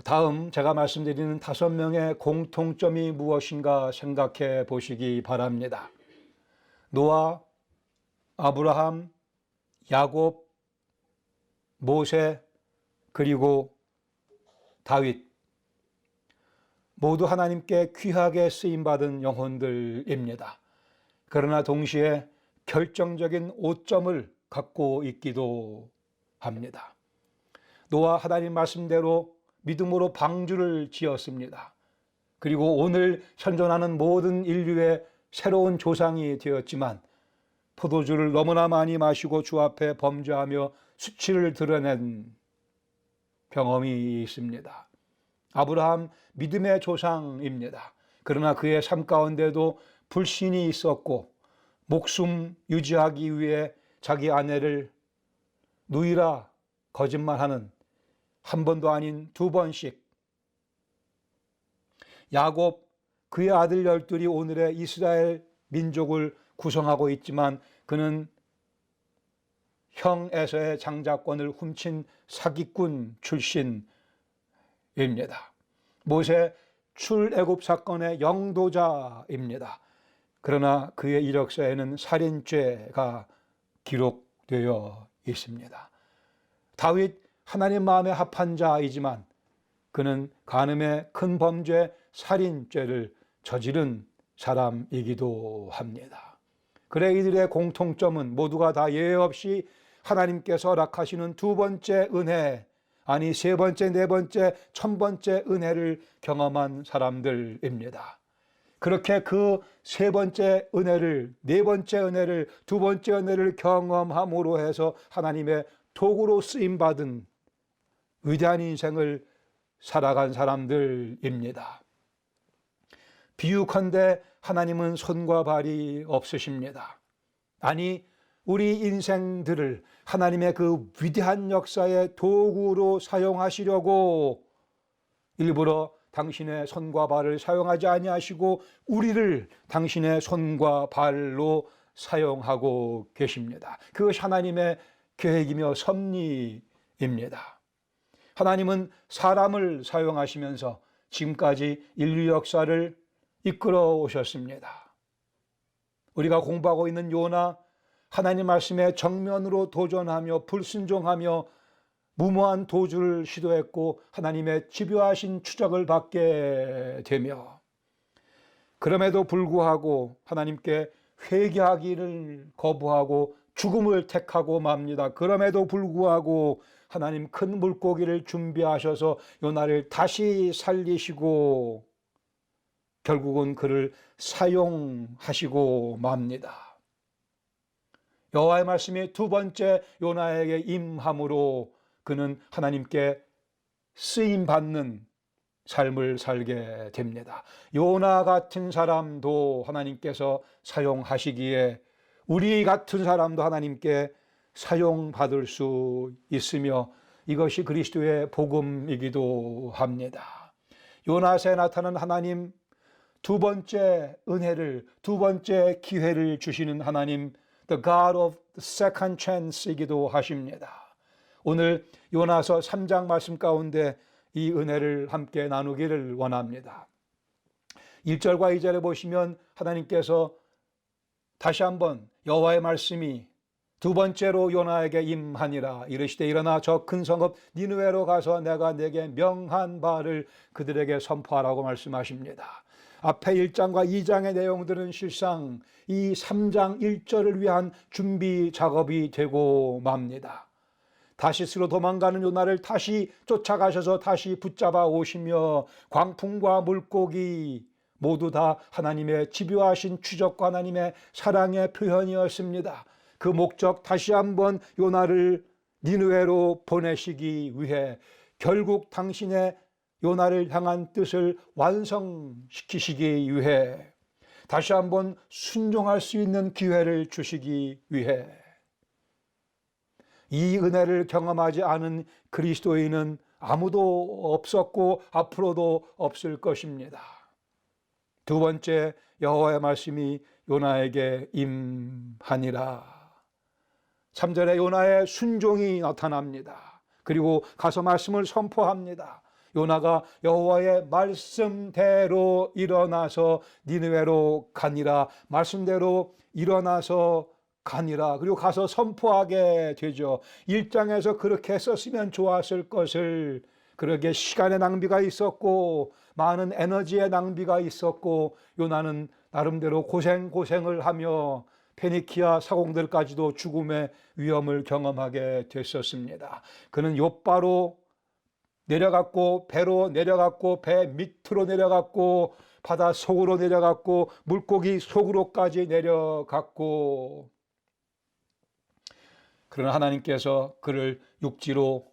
다음 제가 말씀드리는 5명의 공통점이 무엇인가 생각해 보시기 바랍니다. 노아, 아브라함, 야곱, 모세, 그리고 다윗. 모두 하나님께 귀하게 쓰임받은 영혼들입니다. 그러나 동시에 결정적인 오점을 갖고 있기도 합니다. 노아 하나님 말씀대로 믿음으로 방주를 지었습니다. 그리고 오늘 현존하는 모든 인류의 새로운 조상이 되었지만 포도주를 너무나 많이 마시고 주 앞에 범죄하며 수치를 드러낸 경험이 있습니다. 아브라함 믿음의 조상입니다. 그러나 그의 삶 가운데도 불신이 있었고 목숨 유지하기 위해 자기 아내를 누이라 거짓말하는 한 번도 아닌 2번씩. 야곱 그의 아들 12이 오늘의 이스라엘 민족을 구성하고 있지만 그는 형 에서의 장자권을 훔친 사기꾼 출신입니다. 모세 출애굽 사건의 영도자입니다. 그러나 그의 이력서에는 살인죄가 기록되어 있습니다. 다윗 하나님 마음에 합한 자이지만 그는 간음의 큰 범죄 살인죄를 저지른 사람이기도 합니다. 그래 이들의 공통점은 모두가 다 예외 없이 하나님께서 허락하시는 2번째 은혜, 아니 3번째, 4번째, 1000번째 은혜를 경험한 사람들입니다. 그렇게 그 3번째 은혜를, 4번째 은혜를, 2번째 은혜를 경험함으로 해서 하나님의 도구로 쓰임받은 위대한 인생을 살아간 사람들입니다. 비유컨대 하나님은 손과 발이 없으십니다. 아니, 우리 인생들을 하나님의 그 위대한 역사의 도구로 사용하시려고 일부러 당신의 손과 발을 사용하지 아니하시고 우리를 당신의 손과 발로 사용하고 계십니다. 그것이 하나님의 계획이며 섭리입니다. 하나님은 사람을 사용하시면서 지금까지 인류 역사를 이끌어 오셨습니다. 우리가 공부하고 있는 요나, 하나님 말씀에 정면으로 도전하며 불순종하며 무모한 도주를 시도했고 하나님의 집요하신 추적을 받게 되며 그럼에도 불구하고 하나님께 회개하기를 거부하고 죽음을 택하고 맙니다. 그럼에도 불구하고 하나님 큰 물고기를 준비하셔서 요나를 다시 살리시고 결국은 그를 사용하시고 맙니다. 여호와의 말씀이 2번째 요나에게 임함으로 그는 하나님께 쓰임받는 삶을 살게 됩니다. 요나 같은 사람도 하나님께서 사용하시기에 우리 같은 사람도 하나님께 사용받을 수 있으며 이것이 그리스도의 복음이기도 합니다. 요나서에 나타난 하나님 2번째 은혜를, 2번째 기회를 주시는 하나님, The God of the second chance이기도 하십니다. 오늘 요나서 3장 말씀 가운데 이 은혜를 함께 나누기를 원합니다. 1절과 2절에 보시면 하나님께서 다시 한번 여호와의 말씀이 2번째로 요나에게 임하니라. 이르시되 일어나 저 큰 성읍 니느웨로 가서 내가 내게 명한 바를 그들에게 선포하라고 말씀하십니다. 앞에 1장과 2장의 내용들은 실상 이 3장 1절을 위한 준비 작업이 되고 맙니다. 다시스로 도망가는 요나를 다시 쫓아가셔서 다시 붙잡아 오시며 광풍과 물고기 모두 다 하나님의 집요하신 추적과 하나님의 사랑의 표현이었습니다. 그 목적 다시 한번 요나를 니느웨로 보내시기 위해 결국 당신의 요나를 향한 뜻을 완성시키시기 위해 다시 한번 순종할 수 있는 기회를 주시기 위해 이 은혜를 경험하지 않은 그리스도인은 아무도 없었고 앞으로도 없을 것입니다. 2번째 여호와의 말씀이 요나에게 임하니라. 3절에 요나의 순종이 나타납니다. 그리고 가서 말씀을 선포합니다. 요나가 여호와의 말씀대로 일어나서 니느웨로 가니라. 말씀대로 일어나서 가니라. 그리고 가서 선포하게 되죠. 1장에서 그렇게 썼으면 좋았을 것을, 그러게 시간의 낭비가 있었고 많은 에너지의 낭비가 있었고 요나는 나름대로 고생을 하며 페니키아 사공들까지도 죽음의 위험을 경험하게 됐었습니다. 그는 욥바로 내려갔고 배로 내려갔고 배 밑으로 내려갔고 바다 속으로 내려갔고 물고기 속으로까지 내려갔고, 그러나 하나님께서 그를 육지로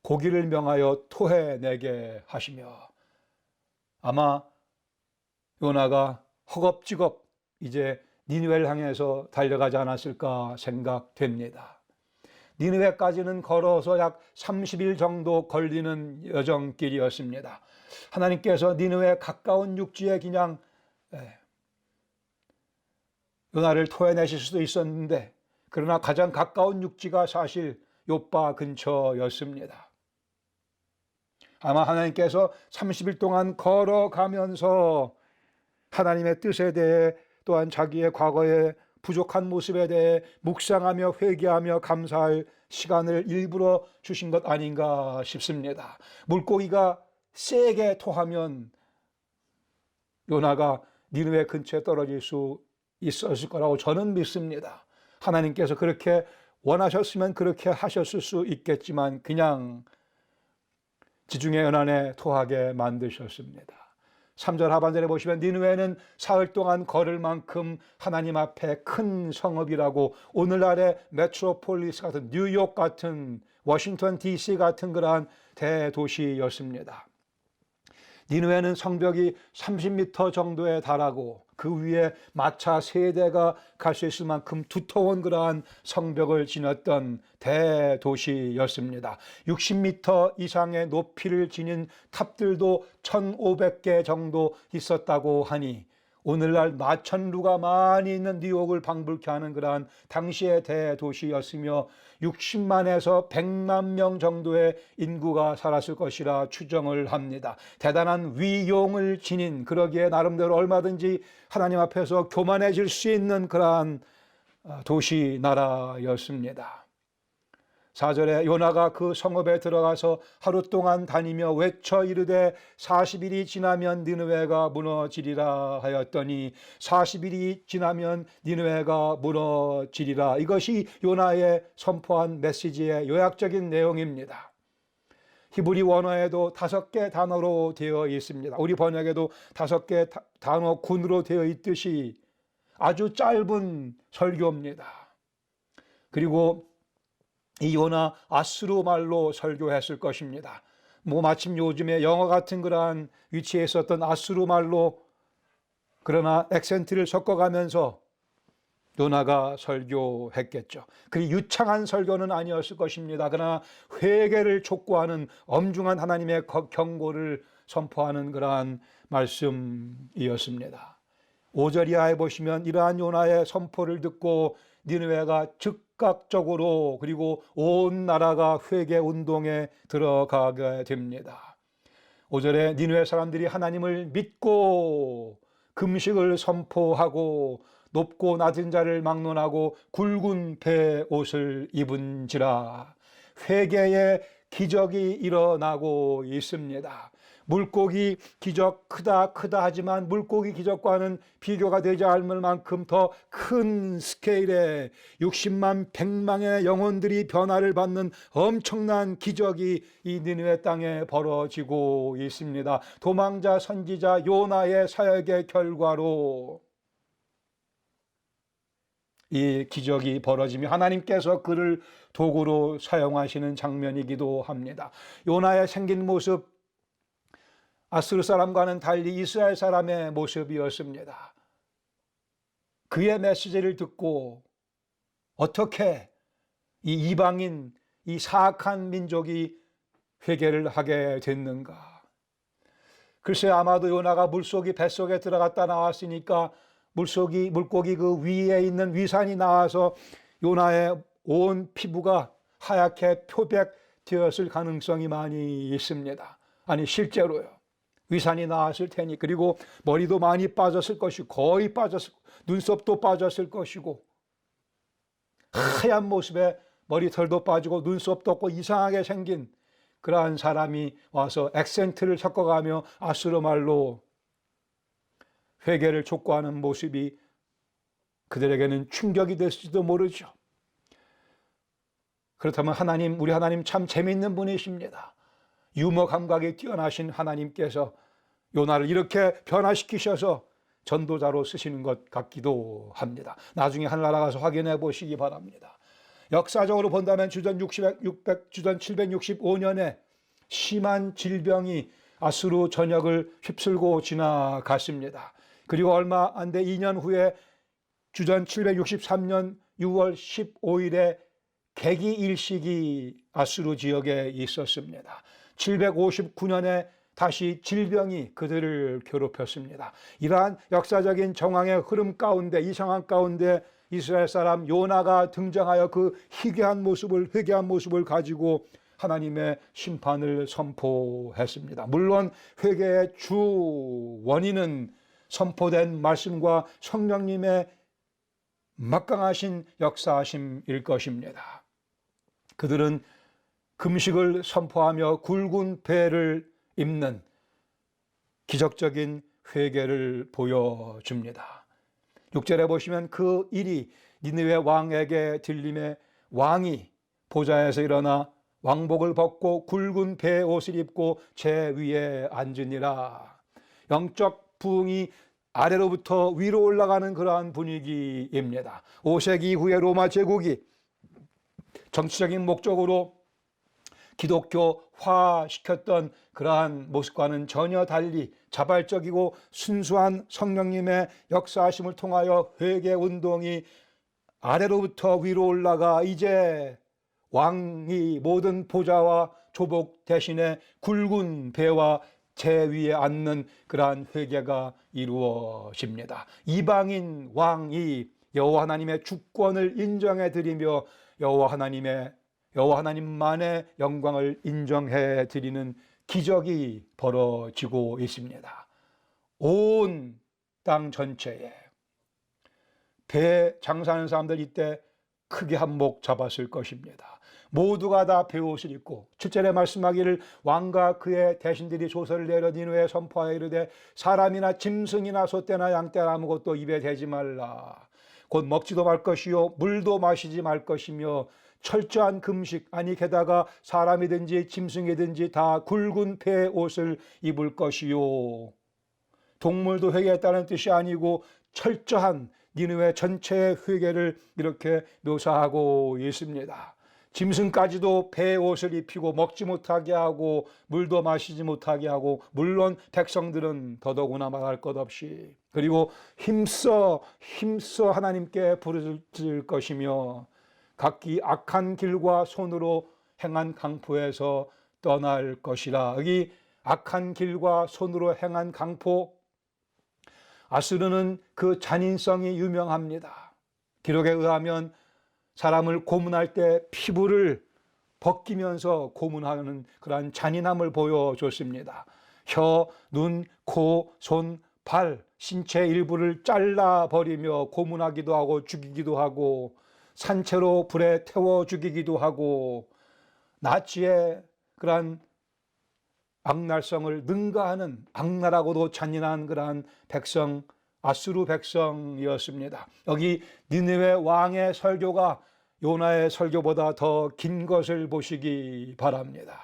고기를 명하여 토해내게 하시며 아마 요나가 허겁지겁 이제 니느웨를 향해서 달려가지 않았을까 생각됩니다. 니느웨까지는 걸어서 약 30일 정도 걸리는 여정길이었습니다. 하나님께서 니느웨 가까운 육지에 그냥 요나를 토해내실 수도 있었는데, 그러나 가장 가까운 육지가 사실 욥바 근처였습니다. 아마 하나님께서 30일 동안 걸어가면서 하나님의 뜻에 대해 또한 자기의 과거의 부족한 모습에 대해 묵상하며 회개하며 감사할 시간을 일부러 주신 것 아닌가 싶습니다. 물고기가 세게 토하면 요나가 니느웨 근처에 떨어질 수 있었을 거라고 저는 믿습니다. 하나님께서 그렇게 원하셨으면 그렇게 하셨을 수 있겠지만 그냥 지중해 연안에 토하게 만드셨습니다. 3절 하반절에 보시면 니느웨는 사흘 동안 걸을 만큼 하나님 앞에 큰 성읍이라고, 오늘날의 메트로폴리스 같은 뉴욕 같은 워싱턴 DC 같은 그러한 대도시였습니다. 니느웨는 성벽이 30m 정도에 달하고 그 위에 마차 3대가 갈 수 있을 만큼 두터운 그러한 성벽을 지녔던 대도시였습니다. 60m 이상의 높이를 지닌 탑들도 1,500개 정도 있었다고 하니 오늘날 마천루가 많이 있는 뉴욕을 방불케 하는 그러한 당시의 대도시였으며 60만에서 100만 명 정도의 인구가 살았을 것이라 추정을 합니다. 대단한 위용을 지닌, 그러기에 나름대로 얼마든지 하나님 앞에서 교만해질 수 있는 그러한 도시 나라였습니다. 4절에 요나가 그 성읍에 들어가서 하루 동안 다니며 외쳐 이르되 40일이 지나면 니느웨가 무너지리라 하였더니 40일이 지나면 니느웨가 무너지리라. 이것이 요나의 선포한 메시지의 요약적인 내용입니다. 히브리 원어에도 5개 단어로 되어 있습니다. 우리 번역에도 5개 단어 군으로 되어 있듯이 아주 짧은 설교입니다. 그리고 이 요나 아수르 말로 설교했을 것입니다. 마침 요즘에 영어 같은 그러한 위치에 있었던 아수르 말로, 그러나 액센트를 섞어가면서 요나가 설교했겠죠. 그리 유창한 설교는 아니었을 것입니다. 그러나 회개를 촉구하는 엄중한 하나님의 경고를 선포하는 그러한 말씀이었습니다. 5절 이하에 보시면 이러한 요나의 선포를 듣고 니느웨가 즉각적으로 그리고 온 나라가 회개 운동에 들어가게 됩니다. 5절에 니느웨 사람들이 하나님을 믿고 금식을 선포하고 높고 낮은 자를 막론하고 굵은 배 옷을 입은지라. 회개의 기적이 일어나고 있습니다. 물고기 기적 크다 하지만 물고기 기적과는 비교가 되지 않을 만큼 더 큰 스케일의 60만 100만의 영혼들이 변화를 받는 엄청난 기적이 이 니느웨 땅에 벌어지고 있습니다. 도망자 선지자 요나의 사역의 결과로 이 기적이 벌어지며 하나님께서 그를 도구로 사용하시는 장면이기도 합니다. 요나의 생긴 모습, 아수르 사람과는 달리 이스라엘 사람의 모습이었습니다. 그의 메시지를 듣고 어떻게 이 이방인, 이 사악한 민족이 회개를 하게 됐는가? 글쎄 아마도 요나가 물속이 뱃속에 들어갔다 나왔으니까 물고기 그 위에 있는 위산이 나와서 요나의 온 피부가 하얗게 표백 되었을 가능성이 많이 있습니다. 아니 실제로요. 위산이 나왔을 테니, 그리고 머리도 많이 빠졌을 것이고, 거의 빠졌을, 눈썹도 빠졌을 것이고, 하얀 모습에 머리털도 빠지고 눈썹도 없고 이상하게 생긴 그러한 사람이 와서 액센트를 섞어가며 아수르 말로 회개를 촉구하는 모습이 그들에게는 충격이 됐을지도 모르죠. 그렇다면 하나님, 우리 하나님 참 재미있는 분이십니다. 유머 감각이 뛰어나신 하나님께서 요나를 이렇게 변화시키셔서 전도자로 쓰시는 것 같기도 합니다. 나중에 하늘나라 가서 확인해 보시기 바랍니다. 역사적으로 본다면 주전 765년에 심한 질병이 아수르 전역을 휩쓸고 지나갔습니다. 그리고 얼마 안 돼 2년 후에 주전 763년 6월 15일에 개기일식이 아수르 지역에 있었습니다. 759년에 다시 질병이 그들을 괴롭혔습니다. 이러한 역사적인 정황의 흐름 가운데, 이 상황 가운데 이스라엘 사람 요나가 등장하여 그 회개한 모습을 가지고 하나님의 심판을 선포했습니다. 물론 회개의 주 원인은 선포된 말씀과 성령님의 막강하신 역사하심일 것입니다. 그들은 금식을 선포하며 굵은 배를 입는 기적적인 회개를 보여줍니다. 6절에 보시면 그 일이 니느웨 왕에게 들림에 왕이 보좌에서 일어나 왕복을 벗고 굵은 배 옷을 입고 제 위에 앉으니라. 영적 부흥이 아래로부터 위로 올라가는 그러한 분위기입니다. 5세기 이후에 로마 제국이 정치적인 목적으로 기독교화시켰던 그러한 모습과는 전혀 달리 자발적이고 순수한 성령님의 역사하심을 통하여 회개운동이 아래로부터 위로 올라가 이제 왕이 모든 보좌와 조복 대신에 굵은 배와 제 위에 앉는 그러한 회개가 이루어집니다. 이방인 왕이 여호와 하나님의 주권을 인정해 드리며 여호와 하나님만의 영광을 인정해 드리는 기적이 벌어지고 있습니다. 온 땅 전체에 배 장사하는 사람들 이때 크게 한몫 잡았을 것입니다. 모두가 다 배옷을 입고 7절에 말씀하기를 왕과 그의 대신들이 조서를 내려 니느웨에 선포하여 이르되 사람이나 짐승이나 소떼나 양떼나 아무것도 입에 대지 말라. 곧 먹지도 말 것이요 물도 마시지 말 것이며 철저한 금식, 아니 게다가 사람이든지 짐승이든지 다 굵은 배 옷을 입을 것이요. 동물도 회개했다는 뜻이 아니고 철저한 니느웨 전체의 회개를 이렇게 묘사하고 있습니다. 짐승까지도 배 옷을 입히고 먹지 못하게 하고 물도 마시지 못하게 하고, 물론 백성들은 더더구나 말할 것 없이, 그리고 힘써 하나님께 부르짖을 것이며 각기 악한 길과 손으로 행한 강포에서 떠날 것이라. 여기 악한 길과 손으로 행한 강포, 아수르는 그 잔인성이 유명합니다. 기록에 의하면 사람을 고문할 때 피부를 벗기면서 고문하는 그러한 잔인함을 보여줬습니다. 혀, 눈, 코, 손, 발, 신체 일부를 잘라버리며 고문하기도 하고 죽이기도 하고, 산채로 불에 태워 죽이기도 하고, 나치의 그러한 악랄성을 능가하는 악랄하고도 잔인한 그러한 백성, 아수르 백성이었습니다. 여기 니느웨 왕의 설교가 요나의 설교보다 더 긴 것을 보시기 바랍니다.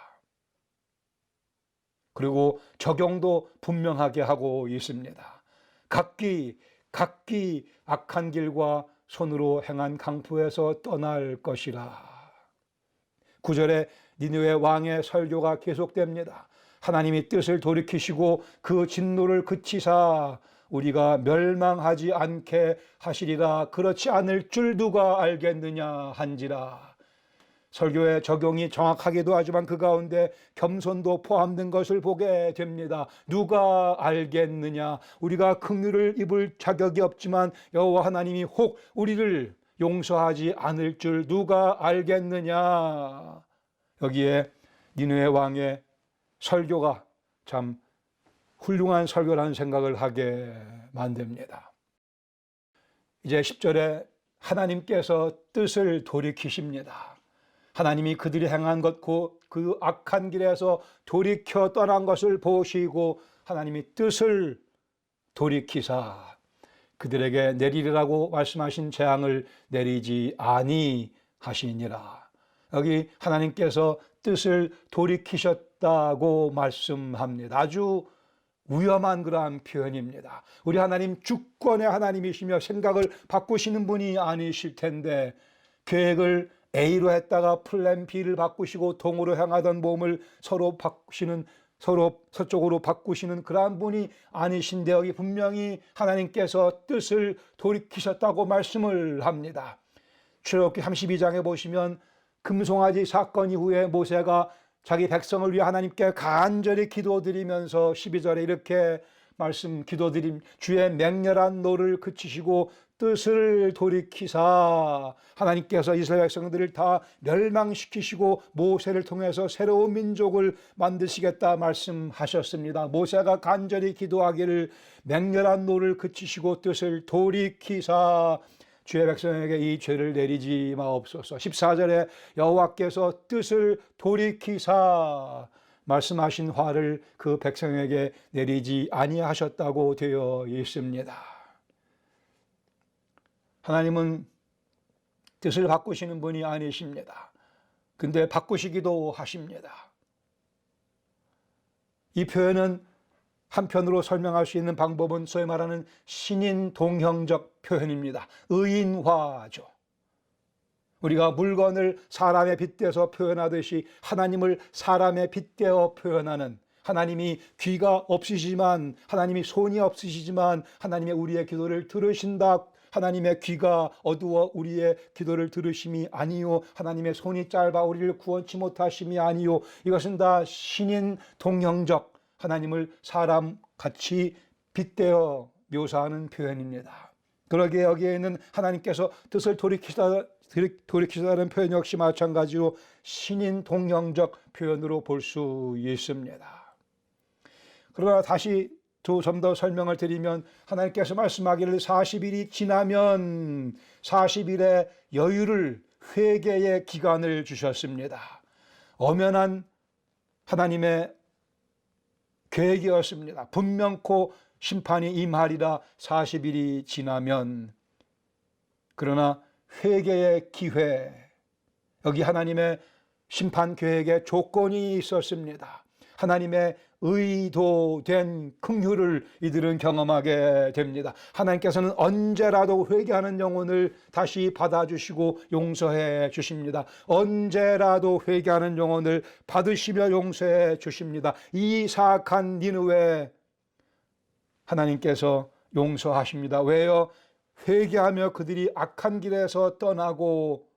그리고 적용도 분명하게 하고 있습니다. 각기 악한 길과 손으로 행한 강포에서 떠날 것이라. 9절에 니느웨 왕의 설교가 계속됩니다. 하나님이 뜻을 돌이키시고 그 진노를 그치사 우리가 멸망하지 않게 하시리라. 그렇지 않을 줄 누가 알겠느냐 한지라. 설교의 적용이 정확하기도 하지만 그 가운데 겸손도 포함된 것을 보게 됩니다. 누가 알겠느냐. 우리가 긍휼을 입을 자격이 없지만 여호와 하나님이 혹 우리를 용서하지 않을 줄 누가 알겠느냐. 여기에 니느웨 왕의 설교가 참 훌륭한 설교라는 생각을 하게 만듭니다. 이제 10절에 하나님께서 뜻을 돌이키십니다. 하나님이 그들이 행한 것, 그 악한 길에서 돌이켜 떠난 것을 보시고 하나님이 뜻을 돌이키사 그들에게 내리리라고 말씀하신 재앙을 내리지 아니하시니라. 여기 하나님께서 뜻을 돌이키셨다고 말씀합니다. 아주 위험한 그러한 표현입니다. 우리 하나님 주권의 하나님이시며 생각을 바꾸시는 분이 아니실 텐데 계획을 A로 했다가 플랜 B를 바꾸시고 동으로 향하던 몸을 서로 서쪽으로 바꾸시는 그러한 분이 아니신데 여기 분명히 하나님께서 뜻을 돌이키셨다고 말씀을 합니다. 출애굽기 32장에 보시면 금송아지 사건 이후에 모세가 자기 백성을 위해 하나님께 간절히 기도드리면서 12절에 이렇게 기도드림 주의 맹렬한 노를 그치시고 뜻을 돌이키사 하나님께서 이스라엘 백성들을 다 멸망시키시고 모세를 통해서 새로운 민족을 만드시겠다 말씀하셨습니다. 모세가 간절히 기도하기를 맹렬한 노를 그치시고 뜻을 돌이키사 주의 백성에게 이 죄를 내리지 마옵소서. 14절에 여호와께서 뜻을 돌이키사 말씀하신 화를 그 백성에게 내리지 아니하셨다고 되어 있습니다. 하나님은 뜻을 바꾸시는 분이 아니십니다. 근데 바꾸시기도 하십니다. 이 표현은 한편으로 설명할 수 있는 방법은 소위 말하는 신인 동형적 표현입니다. 의인화죠. 우리가 물건을 사람에 빗대서 표현하듯이 하나님을 사람에 빗대어 표현하는, 하나님이 귀가 없으시지만, 하나님이 손이 없으시지만 하나님의 우리의 기도를 들으신다. 하나님의 귀가 어두워 우리의 기도를 들으심이 아니요, 하나님의 손이 짧아 우리를 구원치 못하심이 아니요, 이것은 다 신인 동형적 하나님을 사람같이 빗대어 묘사하는 표현입니다. 그러기에 여기에 있는 하나님께서 뜻을 돌이키시다는 표현 역시 마찬가지로 신인 동형적 표현으로 볼 수 있습니다. 그러나 다시 좀 더 설명을 드리면 하나님께서 말씀하기를 40일이 지나면 40일의 여유를, 회개의 기간을 주셨습니다. 엄연한 하나님의 계획이었습니다. 분명코 심판이 임하리라 40일이 지나면. 그러나 회개의 기회, 여기 하나님의 심판 계획에 조건이 있었습니다. 하나님의 의도된 긍휼을 이들은 경험하게 됩니다. 하나님께서는 언제라도 회개하는 영혼을 다시 받아주시고 용서해 주십니다. 언제라도 회개하는 영혼을 받으시며 용서해 주십니다. 이 사악한 니느웨 하나님께서 용서하십니다. 왜요? 회개하며 그들이 악한 길에서 떠나고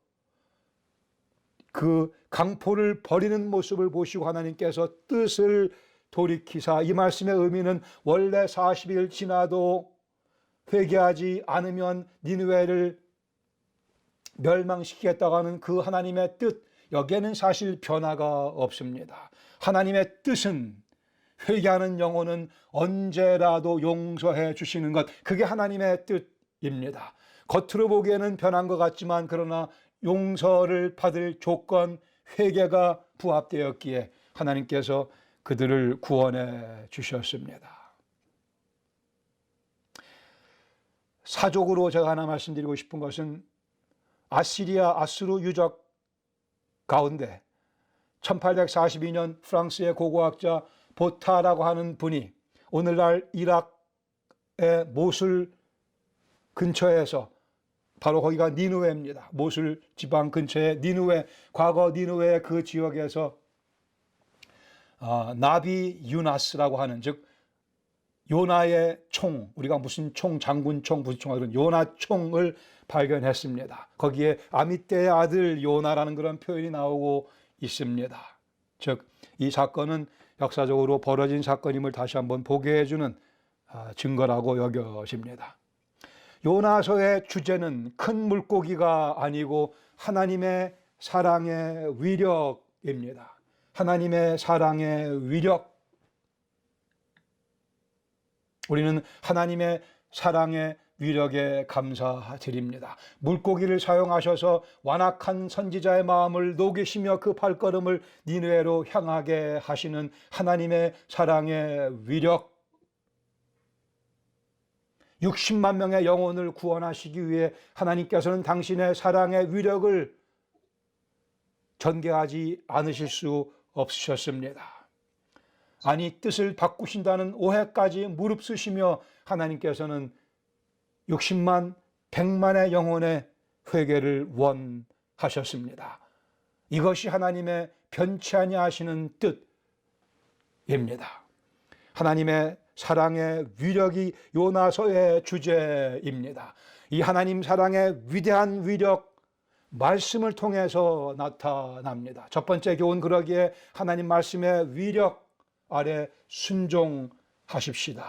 그 강포를 버리는 모습을 보시고 하나님께서 뜻을 돌이키사, 이 말씀의 의미는 원래 40일 지나도 회개하지 않으면 니느웨를 멸망시키겠다고 하는 그 하나님의 뜻, 여기에는 사실 변화가 없습니다. 하나님의 뜻은 회개하는 영혼은 언제라도 용서해 주시는 것, 그게 하나님의 뜻입니다. 겉으로 보기에는 변한 것 같지만 그러나 용서를 받을 조건, 회개가 부합되었기에 하나님께서 그들을 구원해 주셨습니다. 사족으로 제가 하나 말씀드리고 싶은 것은 아수르 유적 가운데 1842년 프랑스의 고고학자 보타라고 하는 분이 오늘날 이락의 모술 근처에서, 바로 거기가 니느웨입니다. 모술 지방 근처의 니느웨, 과거 니느웨의 그 지역에서 나비 유나스라고 하는, 즉 요나의 총, 우리가 무슨 총, 장군총, 무슨 총, 그런 요나총을 발견했습니다. 거기에 아미떼의 아들 요나라는 그런 표현이 나오고 있습니다. 즉 이 사건은 역사적으로 벌어진 사건임을 다시 한번 보게 해주는 증거라고 여겨집니다. 요나서의 주제는 큰 물고기가 아니고 하나님의 사랑의 위력, 위력입니다. 하나님의 사랑의 위력. 우리는 하나님의 사랑의 위력에 감사드립니다. 물고기를 사용하셔서 완악한 선지자의 마음을 녹이시며 그 발걸음을 니느웨로 향하게 하시는 하나님의 사랑의 위력. 60만 명의 영혼을 구원하시기 위해 하나님께서는 당신의 사랑의 위력을 전개하지 않으실 수 없으셨습니다. 아니, 뜻을 바꾸신다는 오해까지 무릅쓰시며 하나님께서는 60만, 100만의 영혼의 회개를 원하셨습니다. 이것이 하나님의 변치 아니하시는 뜻입니다. 하나님의 사랑의 위력이 요나서의 주제입니다. 이 하나님 사랑의 위대한 위력, 말씀을 통해서 나타납니다. 첫 번째 교훈, 그러기에 하나님 말씀의 위력 아래 순종하십시다.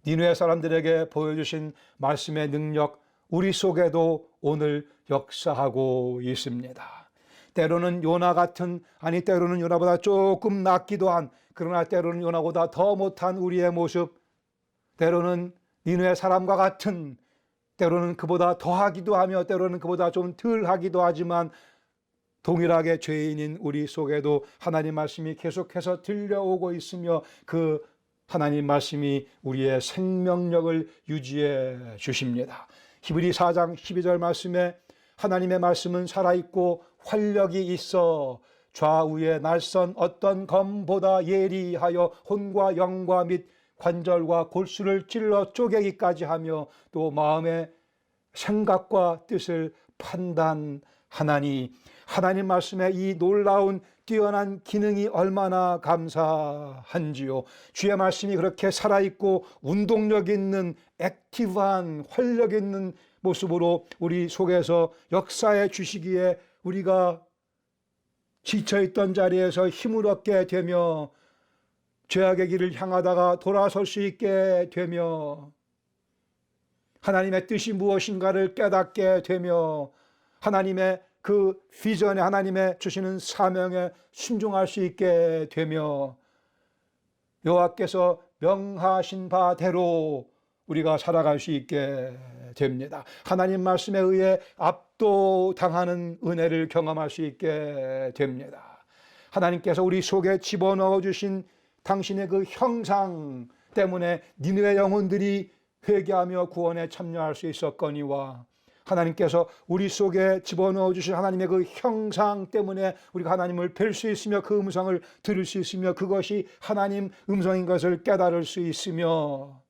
니느웨 사람들에게 보여주신 말씀의 능력, 우리 속에도 오늘 역사하고 있습니다. 때로는 요나 같은, 아니 때로는 요나보다 조금 낫기도 한, 그러나 때로는 요나보다 더 못한 우리의 모습, 때로는 니느웨 사람과 같은, 때로는 그보다 더하기도 하며 때로는 그보다 좀 덜하기도 하지만 동일하게 죄인인 우리 속에도 하나님 말씀이 계속해서 들려오고 있으며 그 하나님 말씀이 우리의 생명력을 유지해 주십니다. 히브리 4장 12절 말씀에 하나님의 말씀은 살아있고 활력이 있어 좌우의 날선 어떤 검보다 예리하여 혼과 영과 및 관절과 골수를 찔러 쪼개기까지 하며 또 마음의 생각과 뜻을 판단하나니, 하나님 말씀의 이 놀라운 뛰어난 기능이 얼마나 감사한지요. 주의 말씀이 그렇게 살아있고 운동력 있는 액티브한 활력 있는 모습으로 우리 속에서 역사해 주시기에 우리가 지쳐있던 자리에서 힘을 얻게 되며 죄악의 길을 향하다가 돌아설 수 있게 되며 하나님의 뜻이 무엇인가를 깨닫게 되며 하나님의 그 비전에, 하나님의 주시는 사명에 순종할 수 있게 되며 여호와께서 명하신 바대로 우리가 살아갈 수 있게 됩니다. 하나님 말씀에 의해 압도당하는 은혜를 경험할 수 있게 됩니다. 하나님께서 우리 속에 집어넣어 주신 당신의 그 형상 때문에 니느웨 영혼들이 회개하며 구원에 참여할 수 있었거니와, 하나님께서 우리 속에 집어넣어 주신 하나님의 그 형상 때문에 우리가 하나님을 뵐 수 있으며 그 음성을 들을 수 있으며 그것이 하나님 음성인 것을 깨달을 수 있으며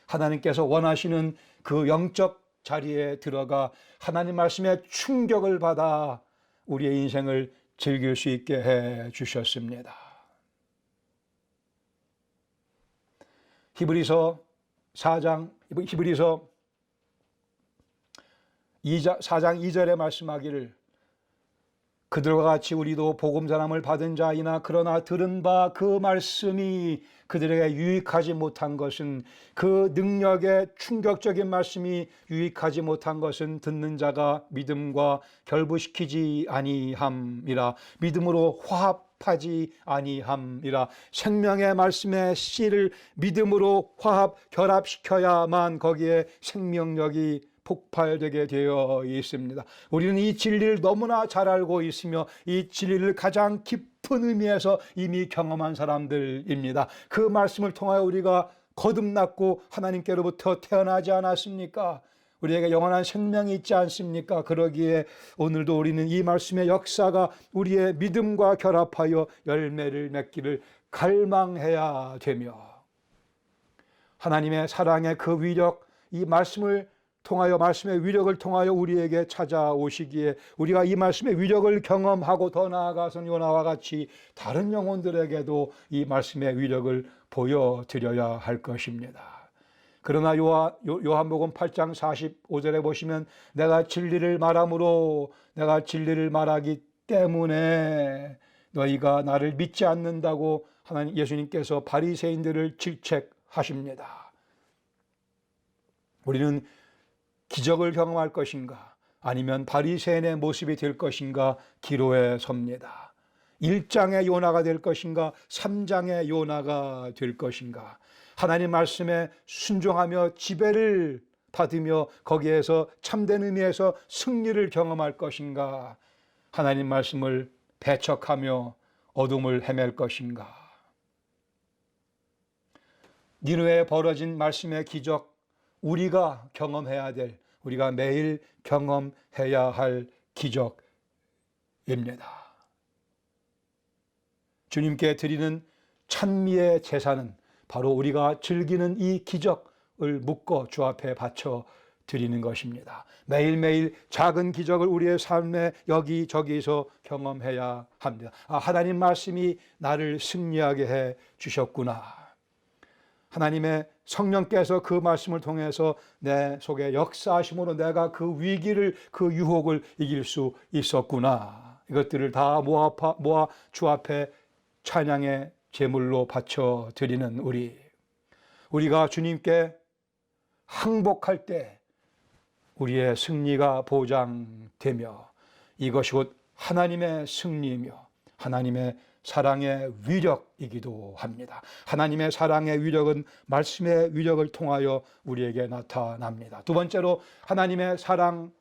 하나님께서 원하시는 그 영적 자리에 들어가 하나님 말씀의 충격을 받아 우리의 인생을 즐길 수 있게 해 주셨습니다. 히브리서 4장 2절에 말씀하기를 그들과 같이 우리도 복음 전함을 받은 자이나 그러나 들은 바 그 말씀이 그들에게 유익하지 못한 것은, 그 능력의 충격적인 말씀이 유익하지 못한 것은 듣는 자가 믿음과 결부시키지 아니함이라, 믿음으로 화합하지 아니함이라. 생명의 말씀의 씨를 믿음으로 결합시켜야만 거기에 생명력이 폭발되게 되어 있습니다. 우리는 이 진리를 너무나 잘 알고 있으며 이 진리를 가장 깊은 의미에서 이미 경험한 사람들입니다. 그 말씀을 통하여 우리가 거듭났고 하나님께로부터 태어나지 않았습니까? 우리에게 영원한 생명이 있지 않습니까? 그러기에 오늘도 우리는 이 말씀의 역사가 우리의 믿음과 결합하여 열매를 맺기를 갈망해야 되며, 하나님의 사랑의 그 위력, 이 말씀을 통하여, 말씀의 위력을 통하여 우리에게 찾아오시기에 우리가 이 말씀의 위력을 경험하고 더 나아가서는 요나와 같이 다른 영혼들에게도 이 말씀의 위력을 보여드려야 할 것입니다. 그러나 요한복음 8장 45절에 보시면 내가 진리를 말함으로, 내가 진리를 말하기 때문에 너희가 나를 믿지 않는다고 하나님 예수님께서 바리새인들을 질책하십니다. 우리는 기적을 경험할 것인가, 아니면 바리새인의 모습이 될 것인가 기로에 섭니다. 1장의 요나가 될 것인가 3장의 요나가 될 것인가. 하나님 말씀에 순종하며 지배를 받으며 거기에서 참된 의미에서 승리를 경험할 것인가, 하나님 말씀을 배척하며 어둠을 헤맬 것인가. 니느웨에 벌어진 말씀의 기적, 우리가 경험해야 될, 우리가 매일 경험해야 할 기적입니다. 주님께 드리는 찬미의 제사는 바로 우리가 즐기는 이 기적을 묶어 주 앞에 바쳐 드리는 것입니다. 매일매일 작은 기적을 우리의 삶에 여기저기서 경험해야 합니다. 하나님 말씀이 나를 승리하게 해 주셨구나. 하나님의 성령께서 그 말씀을 통해서 내 속에 역사하심으로 내가 그 위기를, 그 유혹을 이길 수 있었구나. 이것들을 다 모아 주 앞에 찬양의 제물로 바쳐 드리는 우리가 주님께 항복할 때 우리의 승리가 보장되며 이것이 곧 하나님의 승리이며 하나님의 사랑의 위력이기도 합니다. 하나님의 사랑의 위력은 말씀의 위력을 통하여 우리에게 나타납니다. 두 번째로 하나님의 사랑의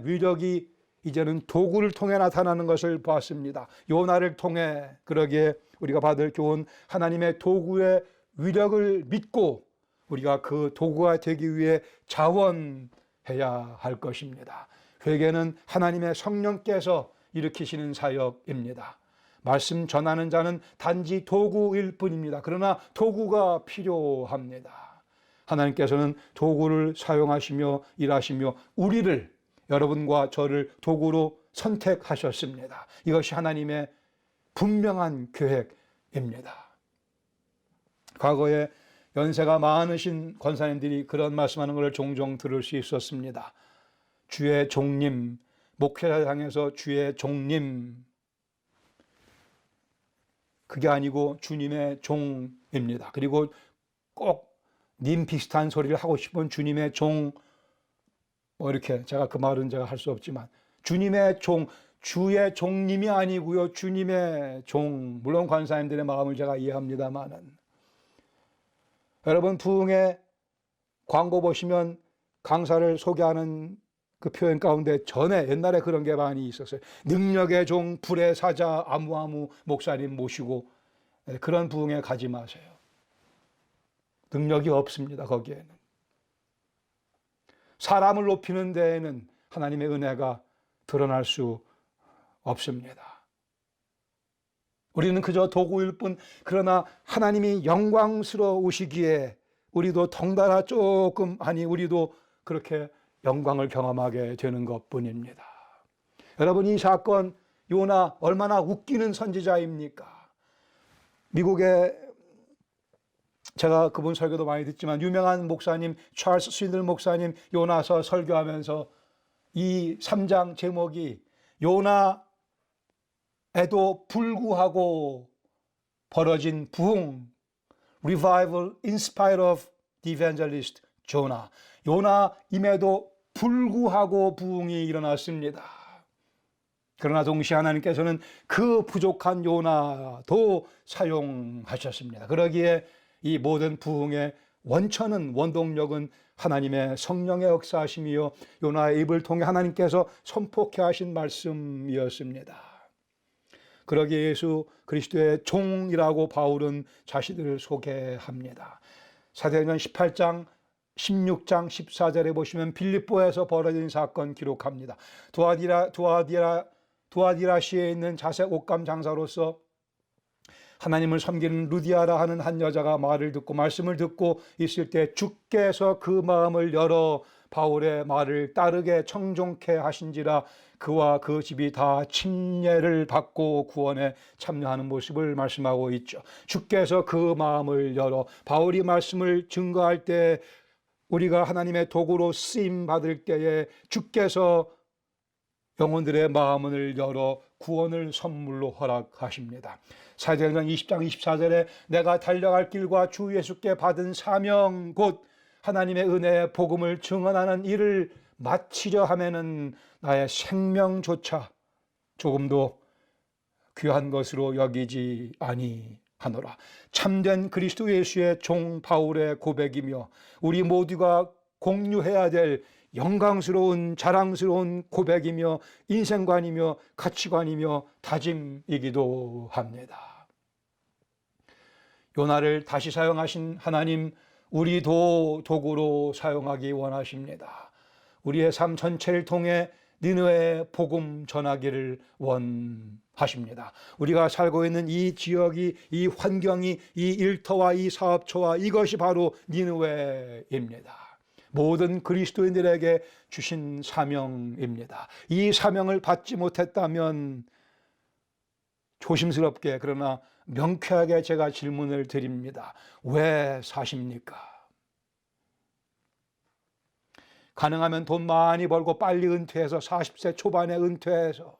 위력이 이제는 도구를 통해 나타나는 것을 보았습니다. 요나를 통해. 그러기에 우리가 받을 교훈, 하나님의 도구의 위력을 믿고 우리가 그 도구가 되기 위해 자원해야 할 것입니다. 회개는 하나님의 성령께서 일으키시는 사역입니다. 말씀 전하는 자는 단지 도구일 뿐입니다. 그러나 도구가 필요합니다. 하나님께서는 도구를 사용하시며 일하시며 우리를, 여러분과 저를 도구로 선택하셨습니다. 이것이 하나님의 분명한 계획입니다. 과거에 연세가 많으신 권사님들이 그런 말씀하는 것을 종종 들을 수 있었습니다. 주의 종님, 목회자상에서 주의 종님, 그게 아니고 주님의 종입니다. 그리고 꼭 님 비슷한 소리를 하고 싶은 주님의 종, 이렇게 제가 그 말은 제가 할 수 없지만 주님의 종, 주의 종님이 아니고요, 주님의 종. 물론 권사님들의 마음을 제가 이해합니다만은, 여러분 부흥의 광고 보시면 강사를 소개하는 그 표현 가운데 전에 옛날에 그런 게 많이 있었어요. 능력의 종, 불의 사자, 아무아무 목사님 모시고. 그런 부흥에 가지 마세요. 능력이 없습니다. 거기에는. 사람을 높이는 데에는 하나님의 은혜가 드러날 수 없습니다. 우리는 그저 도구일 뿐, 그러나 하나님이 영광스러우시기에 우리도 덩달아 조금, 아니 우리도 그렇게 영광을 경험하게 되는 것뿐입니다. 여러분, 이 사건, 요나 얼마나 웃기는 선지자입니까? 미국의, 제가 그분 설교도 많이 듣지만 유명한 목사님 찰스 스윈들 목사님 요나서 설교하면서 이 3장 제목이 요나에도 불구하고 벌어진 부흥, Revival in spite of the evangelist Jonah. 요나임에도 불구하고 부흥이 일어났습니다. 그러나 동시에 하나님께서는 그 부족한 요나도 사용하셨습니다. 그러기에 이 모든 부흥의 원천은, 원동력은 하나님의 성령의 역사하심이요 요나의 입을 통해 하나님께서 선포케 하신 말씀이었습니다. 그러기에 예수 그리스도의 종이라고 바울은 자신을 소개합니다. 사도행전 18장 16장 14절에 보시면 빌립보에서 벌어진 사건 기록합니다. 두아디라시에 있는 자색 옷감 장사로서 하나님을 섬기는 루디아라 하는 한 여자가 말씀을 듣고 있을 때 주께서 그 마음을 열어 바울의 말을 따르게 청종케 하신지라 그와 그 집이 다 침례를 받고 구원에 참여하는 모습을 말씀하고 있죠. 주께서 그 마음을 열어, 바울이 말씀을 증거할 때, 우리가 하나님의 도구로 쓰임 받을 때에 주께서 영혼들의 마음을 열어 구원을 선물로 허락하십니다. 사도행전 20장 24절에 내가 달려갈 길과 주 예수께 받은 사명 곧 하나님의 은혜의 복음을 증언하는 일을 마치려 하면은 나의 생명조차 조금도 귀한 것으로 여기지 아니하노라. 참된 그리스도 예수의 종 바울의 고백이며 우리 모두가 공유해야 될 영광스러운 자랑스러운 고백이며 인생관이며 가치관이며 다짐이기도 합니다. 요나를 다시 사용하신 하나님, 우리도 도구로 사용하기 원하십니다. 우리의 삶 전체를 통해 니느웨의 복음 전하기를 원하십니다. 우리가 살고 있는 이 지역이, 이 환경이, 이 일터와 이 사업처와 이것이 바로 니느웨입니다. 모든 그리스도인들에게 주신 사명입니다. 이 사명을 받지 못했다면 조심스럽게 그러나 명쾌하게 제가 질문을 드립니다. 왜 사십니까? 가능하면 돈 많이 벌고 빨리 은퇴해서 40세 초반에 은퇴해서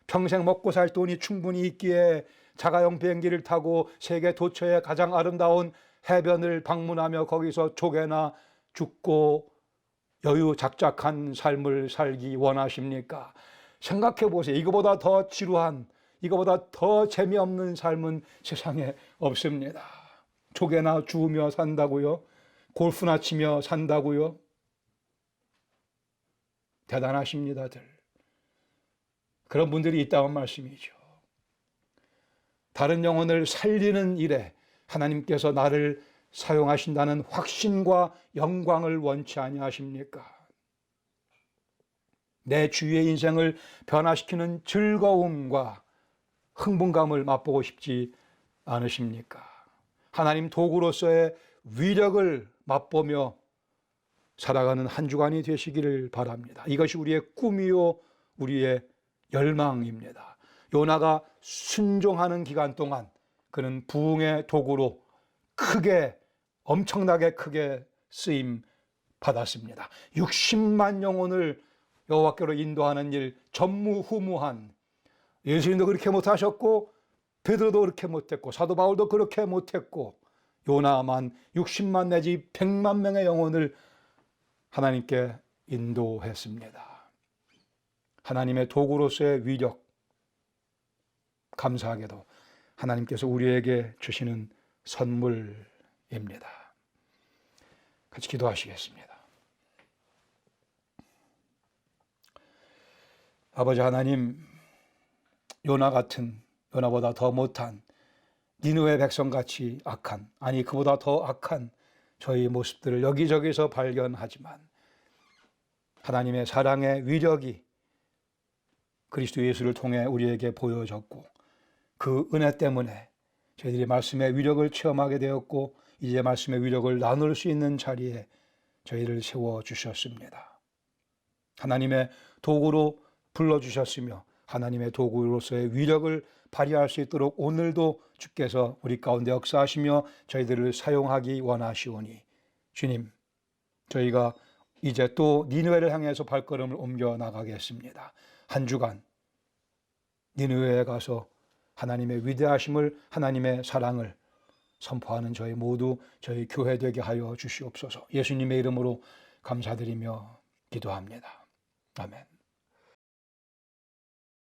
평생 먹고 살 돈이 충분히 있기에 자가용 비행기를 타고 세계 도처의 가장 아름다운 해변을 방문하며 거기서 조개나 죽고 여유작작한 삶을 살기 원하십니까? 생각해 보세요. 이거보다 더 지루한, 이거보다 더 재미없는 삶은 세상에 없습니다. 조개나 주우며 산다고요? 골프나 치며 산다고요? 대단하십니다들. 그런 분들이 있다는 말씀이죠. 다른 영혼을 살리는 일에 하나님께서 나를 사용하신다는 확신과 영광을 원치 아니하십니까? 내 주위의 인생을 변화시키는 즐거움과 흥분감을 맛보고 싶지 않으십니까? 하나님 도구로서의 위력을 맛보며 살아가는 한 주간이 되시기를 바랍니다. 이것이 우리의 꿈이요 우리의 열망입니다. 요나가 순종하는 기간 동안 그는 부흥의 도구로 크게, 엄청나게 크게 쓰임 받았습니다. 60만 영혼을 여호와께로 인도하는 일 전무후무한, 예수님도 그렇게 못하셨고 베드로도 그렇게 못했고 사도 바울도 그렇게 못했고 요나만 60만 내지 100만 명의 영혼을 하나님께 인도했습니다. 하나님의 도구로서의 위력, 감사하게도 하나님께서 우리에게 주시는 선물입니다. 같이 기도하시겠습니다. 아버지 하나님, 요나 같은, 요나보다 더 못한, 니느웨 백성같이 악한, 아니 그보다 더 악한 저희 모습들을 여기저기서 발견하지만 하나님의 사랑의 위력이 그리스도 예수를 통해 우리에게 보여졌고 그 은혜 때문에 저희들이 말씀의 위력을 체험하게 되었고 이제 말씀의 위력을 나눌 수 있는 자리에 저희를 세워주셨습니다. 하나님의 도구로 불러주셨으며 하나님의 도구로서의 위력을 발휘할 수 있도록 오늘도 주께서 우리 가운데 역사하시며 저희들을 사용하기 원하시오니 주님, 저희가 이제 또 니느웨를 향해서 발걸음을 옮겨 나가겠습니다. 한 주간 니느웨에 가서 하나님의 위대하심을, 하나님의 사랑을 선포하는 저희 모두 저희 교회 되게 하여 주시옵소서. 예수님의 이름으로 감사드리며 기도합니다. 아멘.